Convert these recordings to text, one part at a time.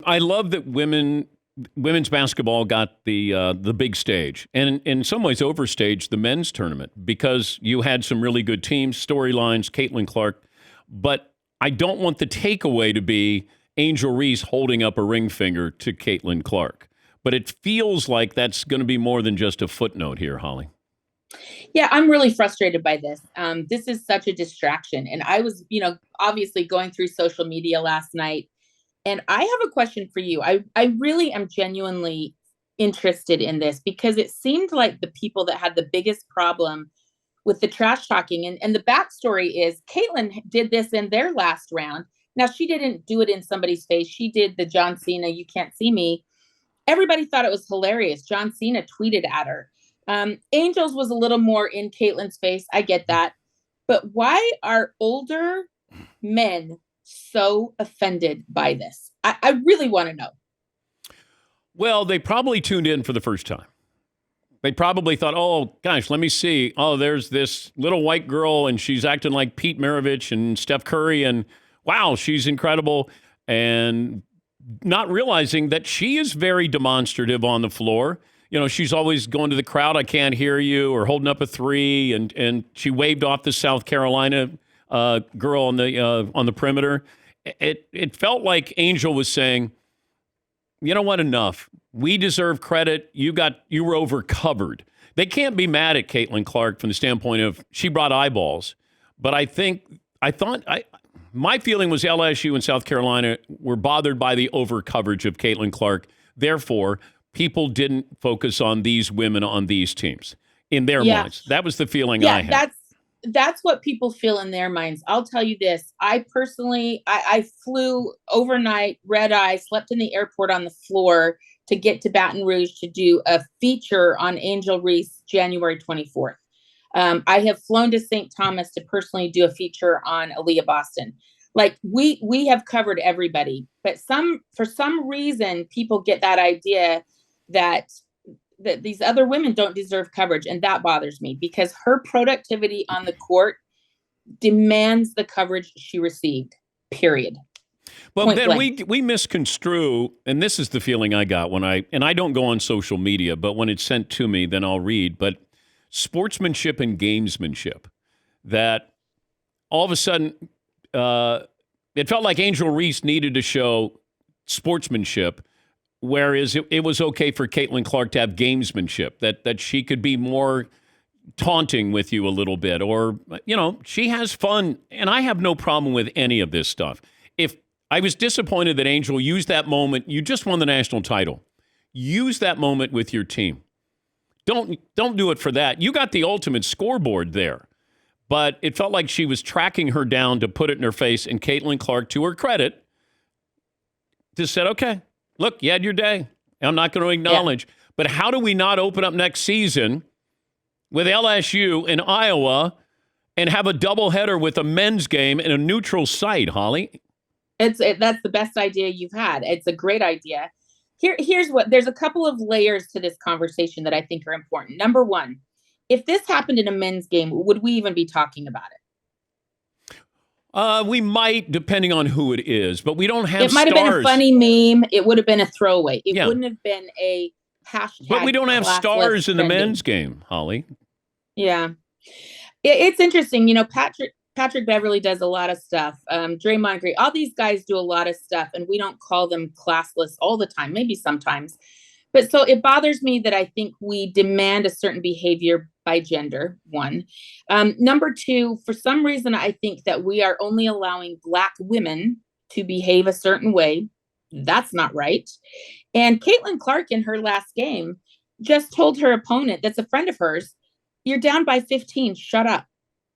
I love that women's basketball got the big stage, and in some ways overstaged the men's tournament because you had some really good teams, storylines, Caitlin Clark, but I don't want the takeaway to be Angel Reese holding up a ring finger to Caitlin Clark. But it feels like that's going to be more than just a footnote here, Holly. Yeah, I'm really frustrated by this. This is such a distraction. And I was, obviously going through social media last night. And I have a question for you. I really am genuinely interested in this because it seemed like the people that had the biggest problem with the trash talking. And the backstory is Caitlin did this in their last round. Now, she didn't do it in somebody's face. She did the John Cena, you can't see me. Everybody thought it was hilarious. John Cena tweeted at her. Angels was a little more in Caitlin's face. I get that. But why are older men so offended by this? I really want to know. Well, they probably tuned in for the first time. They probably thought, oh, gosh, let me see. Oh, there's this little white girl, and she's acting like Pete Maravich and Steph Curry, and wow, she's incredible. And not realizing that she is very demonstrative on the floor. She's always going to the crowd, I can't hear you, or holding up a three, and she waved off the South Carolina girl on the perimeter. It felt like Angel was saying, you know what, enough. We deserve credit. You were overcovered. They can't be mad at Caitlin Clark from the standpoint of she brought eyeballs. But my feeling was LSU and South Carolina were bothered by the overcoverage of Caitlin Clark. Therefore, people didn't focus on these women on these teams in their minds. That was the feeling I had. That's what people feel in their minds. I'll tell you this. I personally, I flew overnight, red eye, slept in the airport on the floor to get to Baton Rouge to do a feature on Angel Reese January 24th. I have flown to St. Thomas to personally do a feature on Aaliyah Boston. Like we have covered everybody, but for some reason, people get that idea that these other women don't deserve coverage. And that bothers me because her productivity on the court demands the coverage she received, period. Well, then we misconstrue, and this is the feeling I got and I don't go on social media, but when it's sent to me, then I'll read. But sportsmanship and gamesmanship, that all of a sudden it felt like Angel Reese needed to show sportsmanship, whereas it was okay for Caitlin Clark to have gamesmanship, that she could be more taunting with you a little bit, or, she has fun, and I have no problem with any of this stuff. If I was disappointed that Angel used that moment, you just won the national title. Use that moment with your team. Don't do it for that. You got the ultimate scoreboard there. But it felt like she was tracking her down to put it in her face, and Caitlin Clark, to her credit, just said, okay, look, you had your day. I'm not going to acknowledge. Yeah. But how do we not open up next season with LSU in Iowa and have a doubleheader with a men's game in a neutral site, Holly? That's the best idea you've had. It's a great idea. There's a couple of layers to this conversation that I think are important. Number one, if this happened in a men's game, would we even be talking about it? We might, depending on who it is, but we don't have stars. It might have been a funny meme. It would have been a throwaway. It wouldn't have been a hashtag. But we don't have stars in the men's game, Holly. Yeah. It's interesting. Patrick Beverly does a lot of stuff. Draymond Green, all these guys do a lot of stuff, and we don't call them classless all the time, maybe sometimes. But so it bothers me that I think we demand a certain behavior by gender, one. Number two, for some reason, I think that we are only allowing Black women to behave a certain way. That's not right. And Caitlin Clark in her last game just told her opponent, that's a friend of hers, you're down by 15, shut up.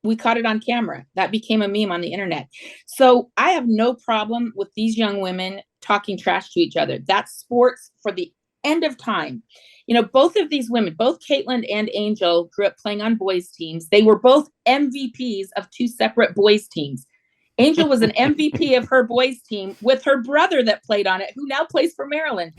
We caught it on camera. That became a meme on the internet. So I have no problem with these young women talking trash to each other. That's sports for the end of time. Both of these women, both Caitlin and Angel, grew up playing on boys' teams. They were both MVPs of two separate boys' teams. Angel was an MVP of her boys' team with her brother that played on it, who now plays for Maryland.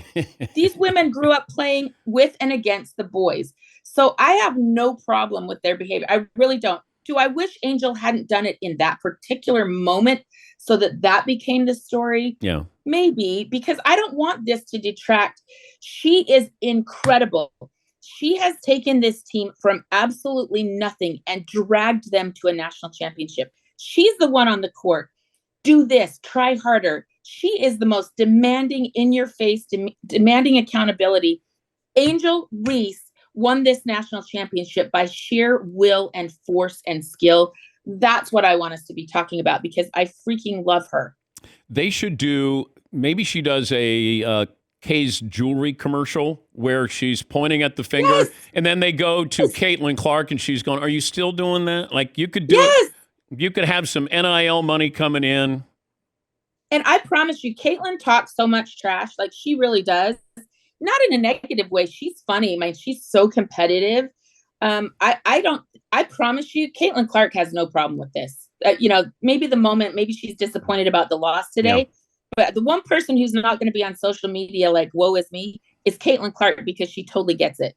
These women grew up playing with and against the boys. So I have no problem with their behavior. I really don't. Do I wish Angel hadn't done it in that particular moment so that became the story? Yeah. Maybe, because I don't want this to detract. She is incredible. She has taken this team from absolutely nothing and dragged them to a national championship. She's the one on the court. Do this, try harder. She is the most demanding, in your face, demanding accountability. Angel Reese won this national championship by sheer will and force and skill. That's what I want us to be talking about because I freaking love her. They should do, maybe she does a Kay's jewelry commercial where she's pointing at the finger, yes, and then they go to Caitlin Clark and she's going, are you still doing that? Like, you could do it. You could have some NIL money coming in. And I promise you, Caitlin talks so much trash. Like, she really does. Not in a negative way. She's funny. I mean, she's so competitive. I promise you, Caitlin Clark has no problem with this. Maybe the moment, maybe she's disappointed about the loss today. Yeah. But the one person who's not going to be on social media like, woe is me, is Caitlin Clark, because she totally gets it.